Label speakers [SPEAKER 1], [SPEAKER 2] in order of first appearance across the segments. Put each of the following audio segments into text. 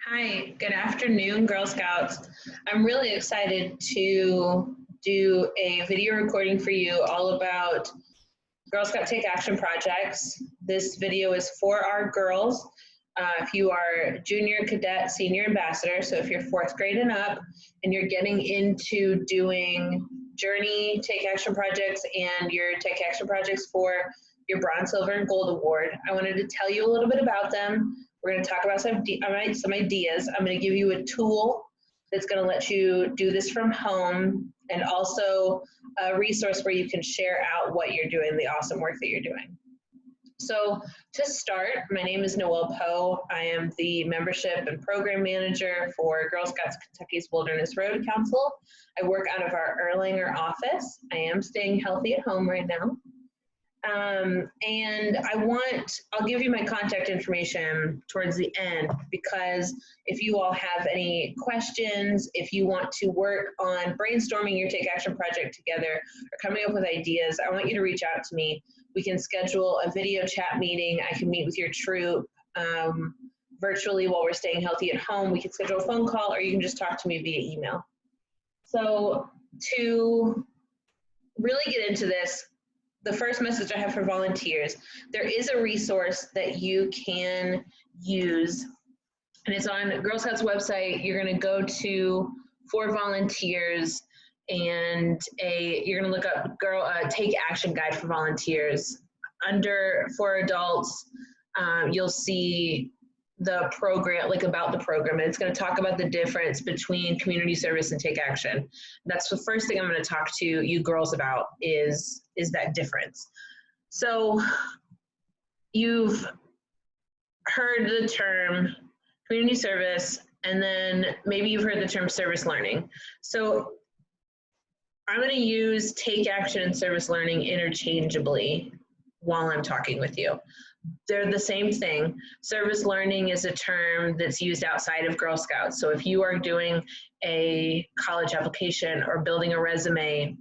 [SPEAKER 1] Hi, good afternoon, Girl Scouts. I'm really excited to do a video recording for you all about Girl Scout Take Action projects. This video is for our girls. If you are junior, cadet, senior ambassador, so if you're fourth grade and up and you're getting into doing Journey Take Action projects and your Take Action projects for your Bronze, Silver, and Gold Award, I wanted to tell you a little bit about them. We're going to talk about some ideas. I'm going to give you a tool that's going to let you do this from home, and also a resource where you can share out what you're doing, the awesome work that you're doing. So to start, my name is Noelle Poe. I am the membership and program manager for Girl Scouts of Kentucky's Wilderness Road Council. I work out of our Erlanger office. I am staying healthy at home right now. And I'll give you my contact information towards the end, because if you all have any questions, if you want to work on brainstorming your Take Action project together or coming up with ideas, I want you to reach out to me. We can schedule a video chat meeting. I can meet with your troop virtually while we're staying healthy at home. We can schedule a phone call, or you can just talk to me via email. So to really get into this, the first message I have for volunteers, there is a resource that you can use, and it's on Girl Scouts website. You're going to go to for volunteers, and you're going to look up Take Action Guide for Volunteers. Under for adults, you'll see the program, like about the program, and it's going to talk about the difference between community service and Take Action. That's the first thing I'm going to talk to you girls about is that difference. So you've heard the term community service, and then maybe you've heard the term service learning. So I'm going to use Take Action and service learning interchangeably while I'm talking with you. They're the same thing. Service learning is a term that's used outside of Girl Scouts. So if you are doing a college application or building a resume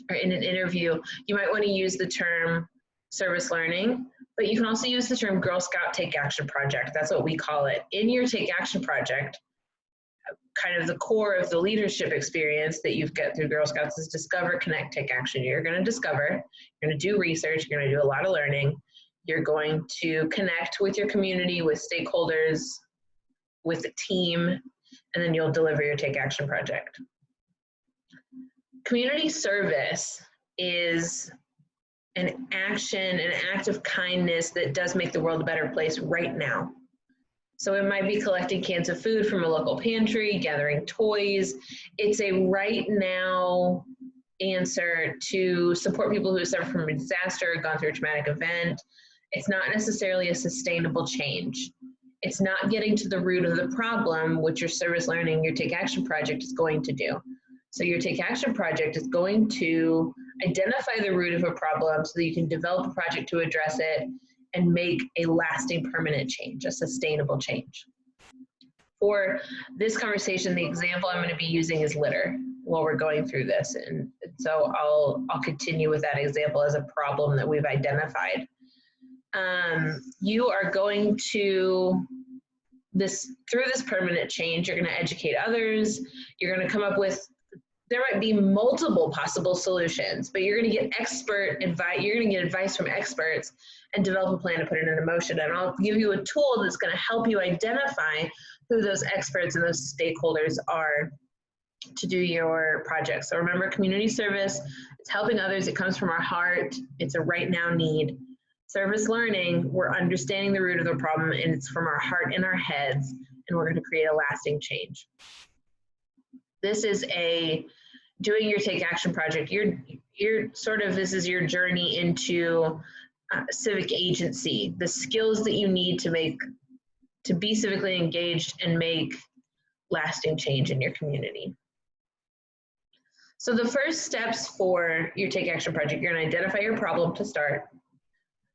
[SPEAKER 1] or in an interview, you might want to use the term service learning, but you can also use the term Girl Scout Take Action Project. That's what we call it. In your Take Action Project, kind of the core of the leadership experience that you've got through Girl Scouts is discover, connect, take action. You're going to discover, you're going to do research, you're going to do a lot of learning. You're going to connect with your community, with stakeholders, with a team, and then you'll deliver your Take Action project. Community service is an action, an act of kindness that does make the world a better place right now. So it might be collecting cans of food from a local pantry, gathering toys. It's a right now answer to support people who suffer from a disaster, gone through a traumatic event. It's not necessarily a sustainable change. It's not getting to the root of the problem, which your service learning, your Take Action project is going to do. So your Take Action project is going to identify the root of a problem so that you can develop a project to address it and make a lasting, permanent change, a sustainable change. For this conversation, the example I'm going to be using is litter while we're going through this. And so I'll continue with that example as a problem that we've identified. You are going to, through this permanent change, you're going to educate others. You're going to come up with, there might be multiple possible solutions, but you're going to get expert advice. You're going to get advice from experts and develop a plan to put it into motion. And I'll give you a tool that's going to help you identify who those experts and those stakeholders are to do your project. So remember, community service, it's helping others. It comes from our heart. It's a right now need. Service learning, we're understanding the root of the problem, and it's from our heart and our heads, and we're going to create a lasting change. This is doing your Take Action project. This is your journey into civic agency, the skills that you need to be civically engaged and make lasting change in your community. So the first steps for your Take Action project, you're going to identify your problem to start,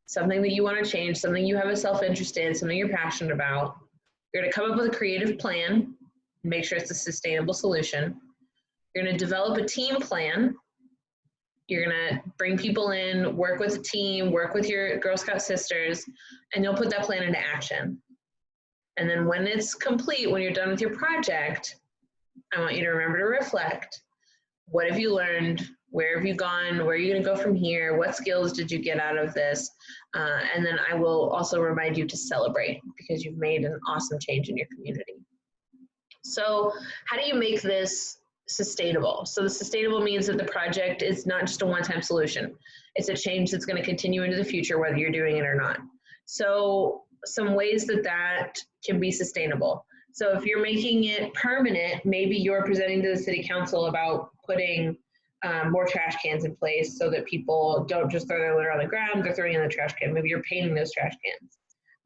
[SPEAKER 1] something that you want to change, something you have a self-interest in, something you're passionate about. You're going to come up with a creative plan, make sure it's a sustainable solution. You're going to develop a team plan. You're going to bring people in, work with a team, work with your Girl Scout sisters, and you'll put that plan into action. And then when it's complete, when you're done with your project, I want you to remember to reflect. What have you learned? Where have you gone? Where are you going to go from here? What skills did you get out of this? And then I will also remind you to celebrate because you've made an awesome change in your community. So how do you make this sustainable? So the sustainable means that the project is not just a one-time solution. It's a change that's going to continue into the future, whether you're doing it or not. So some ways that that can be sustainable. So if you're making it permanent, maybe you're presenting to the city council about putting more trash cans in place so that people don't just throw their litter on the ground, they're throwing it in the trash can. Maybe you're painting those trash cans.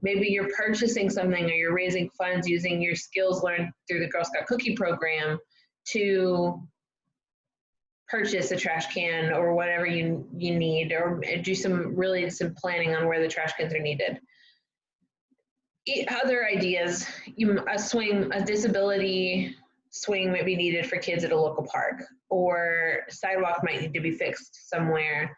[SPEAKER 1] Maybe you're purchasing something or you're raising funds using your skills learned through the Girl Scout Cookie Program to purchase a trash can or whatever you need, or do some planning on where the trash cans are needed. Other ideas, a disability swing might be needed for kids at a local park, or sidewalk might need to be fixed somewhere.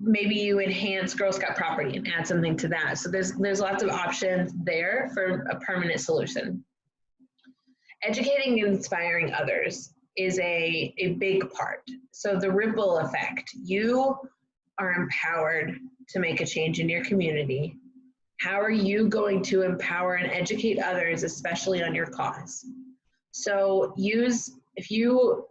[SPEAKER 1] Maybe you enhance Girl Scout property and add something to that. So there's lots of options there for a permanent solution. Educating and inspiring others is a big part. So the ripple effect, you are empowered to make a change in your community. How are you going to empower and educate others, especially on your cause? So if you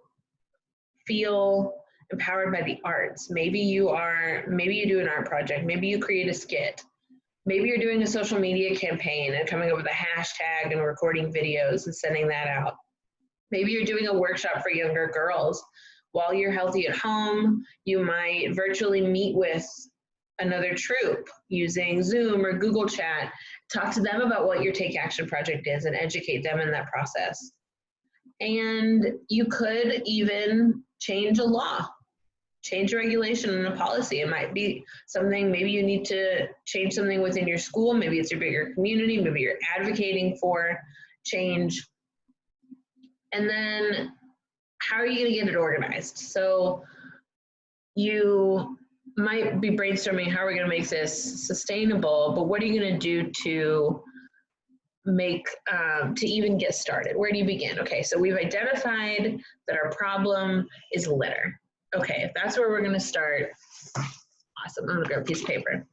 [SPEAKER 1] feel empowered by the arts, maybe you do an art project, maybe you create a skit, maybe you're doing a social media campaign and coming up with a hashtag and recording videos and sending that out. Maybe you're doing a workshop for younger girls. While you're healthy at home, you might virtually meet with another troop using Zoom or Google Chat. Talk to them about what your Take Action project is and educate them in that process. And you could even change a law, change a regulation and a policy. It might be something, maybe you need to change something within your school, maybe it's your bigger community, maybe you're advocating for change. And then how are you going to get it organized? So you might be brainstorming, how are we going to make this sustainable, but what are you going to do to even get started? Where do you begin? Okay, so we've identified that our problem is litter. Okay, if that's where we're going to start, awesome. I'm going to grab a piece of paper.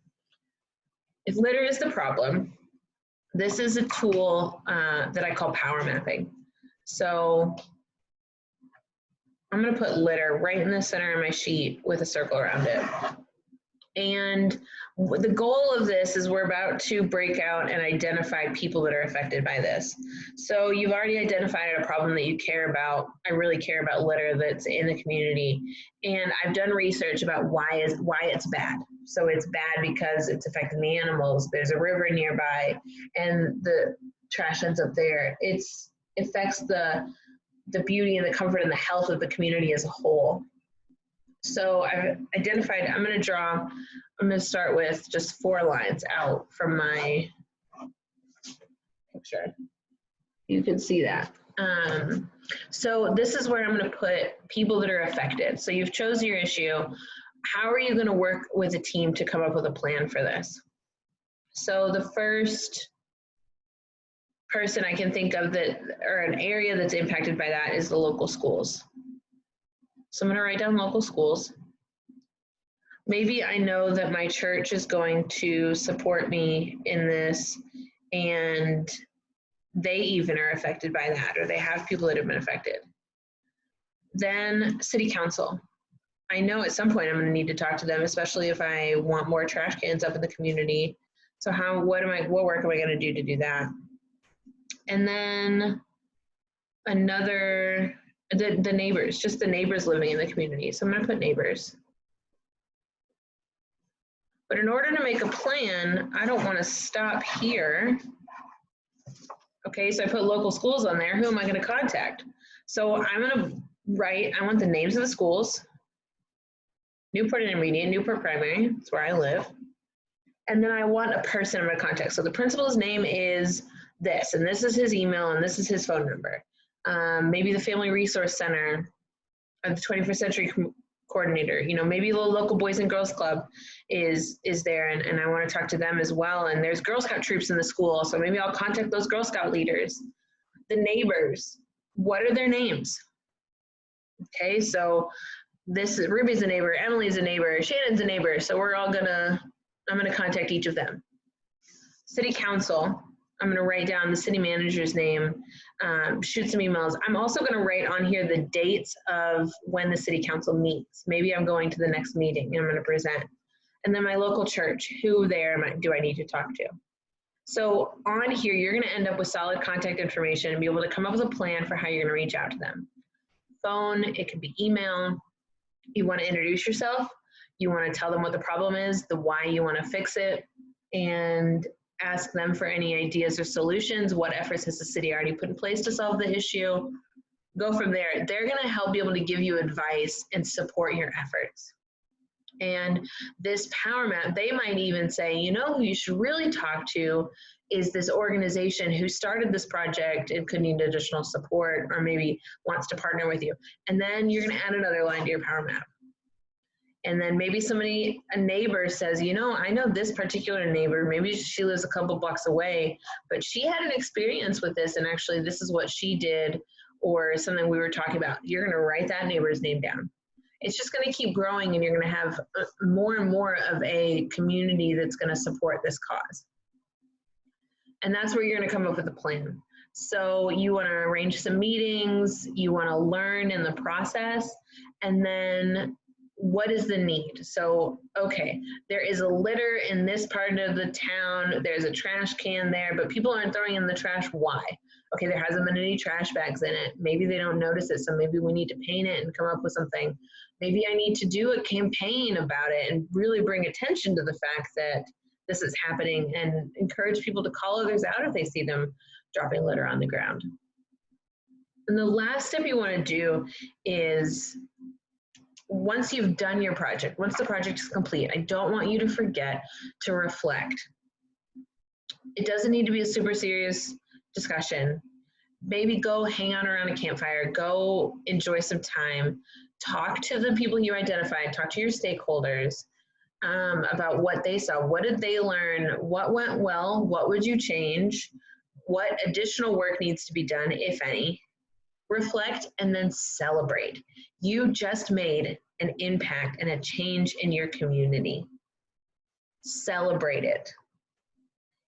[SPEAKER 1] If litter is the problem, this is a tool that I call power mapping. So I'm going to put litter right in the center of my sheet with a circle around it. And the goal of this is we're about to break out and identify people that are affected by this. So you've already identified a problem that you care about. I really care about litter that's in the community. And I've done research about why it's bad. So it's bad because it's affecting the animals. There's a river nearby and the trash ends up there. It affects the beauty and the comfort and the health of the community as a whole. So I've identified, I'm going to start with just 4 lines out from my picture. You can see that. So this is where I'm going to put people that are affected. So you've chosen your issue. How are you going to work with a team to come up with a plan for this? So the first person I can think of or an area that's impacted by that is the local schools. So I'm going to write down local schools. Maybe I know that my church is going to support me in this and they even are affected by that, or they have people that have been affected. Then city council. I know at some point I'm going to need to talk to them, especially if I want more trash cans up in the community. So what work am I going to do that? And then the neighbors, just the neighbors living in the community. So I'm going to put neighbors. But in order to make a plan, I don't want to stop here. Okay, so I put local schools on there. Who am I going to contact? So I'm going to write, I want the names of the schools. Newport Intermediate, Newport Primary, that's where I live. And then I want a person I'm going to contact. So the principal's name is this, and this is his email, and this is his phone number. Maybe the Family Resource Center of the 21st Century coordinator. You know, maybe the local Boys and Girls Club is there, and I want to talk to them as well. And there's Girl Scout troops in the school, so maybe I'll contact those Girl Scout leaders. The neighbors, what are their names? Okay, so Ruby's a neighbor, Emily's a neighbor, Shannon's a neighbor, so I'm gonna contact each of them. City council, I'm gonna write down the city manager's name, shoot some emails. I'm also gonna write on here the dates of when the city council meets. Maybe I'm going to the next meeting and I'm gonna present. And then my local church, who there do I need to talk to? So on here, you're gonna end up with solid contact information and be able to come up with a plan for how you're gonna reach out to them. Phone, it could be email. You wanna introduce yourself. You wanna tell them what the problem is, the why you wanna fix it, and ask them for any ideas or solutions. What efforts has the city already put in place to solve the issue? Go from there. They're gonna help be able to give you advice and support your efforts. And this power map, they might even say, you know, who you should really talk to is this organization who started this project and could need additional support or maybe wants to partner with you. And then you're gonna add another line to your power map. And then maybe a neighbor says, you know, I know this particular neighbor, maybe she lives a couple blocks away, but she had an experience with this and actually this is what she did or something we were talking about. You're gonna write that neighbor's name down. It's just gonna keep growing and you're gonna have more and more of a community that's gonna support this cause. And that's where you're gonna come up with a plan. So you wanna arrange some meetings, you wanna learn in the process, and then what is the need? So, okay, there is a litter in this part of the town, there's a trash can there, but people aren't throwing in the trash, why? Okay, there hasn't been any trash bags in it. Maybe they don't notice it, so maybe we need to paint it and come up with something. Maybe I need to do a campaign about it and really bring attention to the fact that this is happening and encourage people to call others out if they see them dropping litter on the ground. And the last step you want to do is once you've done your project, once the project is complete, I don't want you to forget to reflect. It doesn't need to be a super serious discussion. Maybe go hang out around a campfire, go enjoy some time, talk to the people you identified, talk to your stakeholders about what they saw, what did they learn, what went well, what would you change, what additional work needs to be done, if any. Reflect and then celebrate. You just made an impact and a change in your community. Celebrate it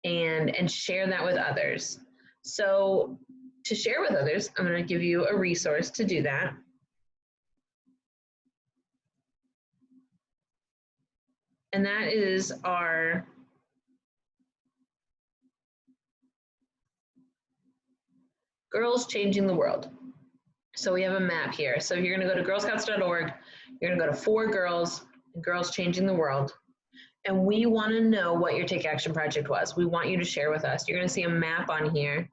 [SPEAKER 1] and share that with others. So to share with others, I'm going to give you a resource to do that. And that is our Girls Changing the World. So we have a map here. So you're going to go to girlscouts.org. You're going to go to For Girls, Girls Changing the World. And we want to know what your Take Action project was. We want you to share with us. You're going to see a map on here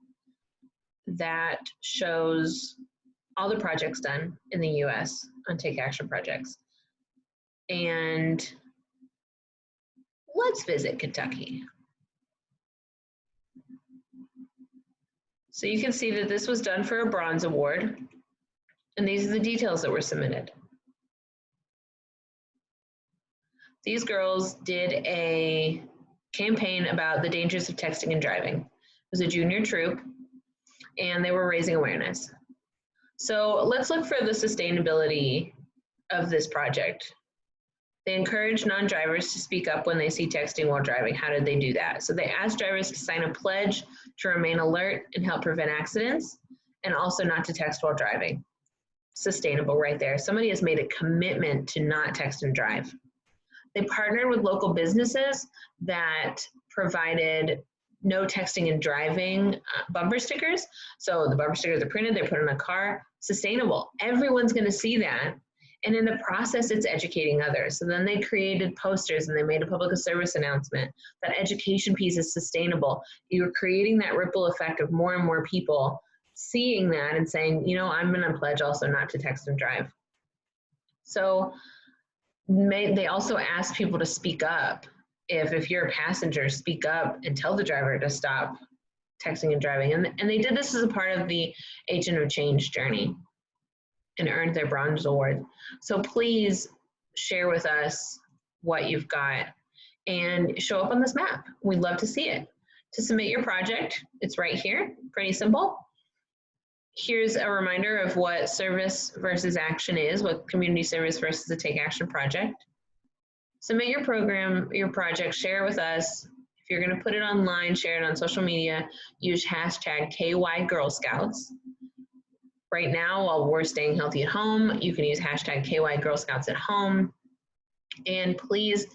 [SPEAKER 1] that shows all the projects done in the US on Take Action projects. And let's visit Kentucky. So you can see that this was done for a bronze award. And these are the details that were submitted. These girls did a campaign about the dangers of texting and driving. It was a junior troop, and they were raising awareness. So let's look for the sustainability of this project. They encouraged non-drivers to speak up when they see texting while driving. How did they do that? So they asked drivers to sign a pledge to remain alert and help prevent accidents, and also not to text while driving. Sustainable right there. Somebody has made a commitment to not text and drive. They partnered with local businesses that provided no texting and driving bumper stickers. So the bumper stickers are printed, they're put in a car. Sustainable. Everyone's going to see that. And in the process, it's educating others. So then they created posters and they made a public service announcement. That education piece is sustainable. You're creating that ripple effect of more and more people seeing that and saying, you know, I'm going to pledge also not to text and drive. So they also ask people to speak up. If you're a passenger, speak up and tell the driver to stop texting and driving. And they did this as a part of the Agent of Change journey and earned their bronze award. So please share with us what you've got, and show up on this map. We'd love to see it. To submit your project, it's right here, pretty simple. Here's a reminder of what service versus action is, what community service versus a take action project. Submit your program, your project, share it with us. If you're gonna put it online, share it on social media, use hashtag KY Girl Scouts. Right now, while we're staying healthy at home, you can use hashtag KY Girl Scouts at home. And please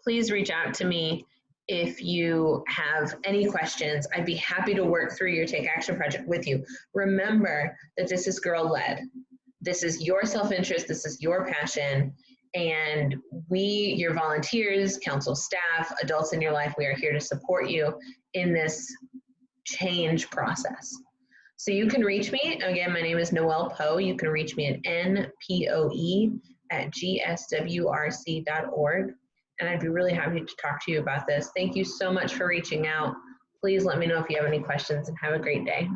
[SPEAKER 1] reach out to me if you have any questions. I'd be happy to work through your Take Action project with you. Remember that this is girl-led. This is your self-interest, this is your passion, and we, your volunteers, council staff, adults in your life, we are here to support you in this change process. So you can reach me, again, my name is Noelle Poe. You can reach me at npoe@gswrc.org. And I'd be really happy to talk to you about this. Thank you so much for reaching out. Please let me know if you have any questions, and have a great day.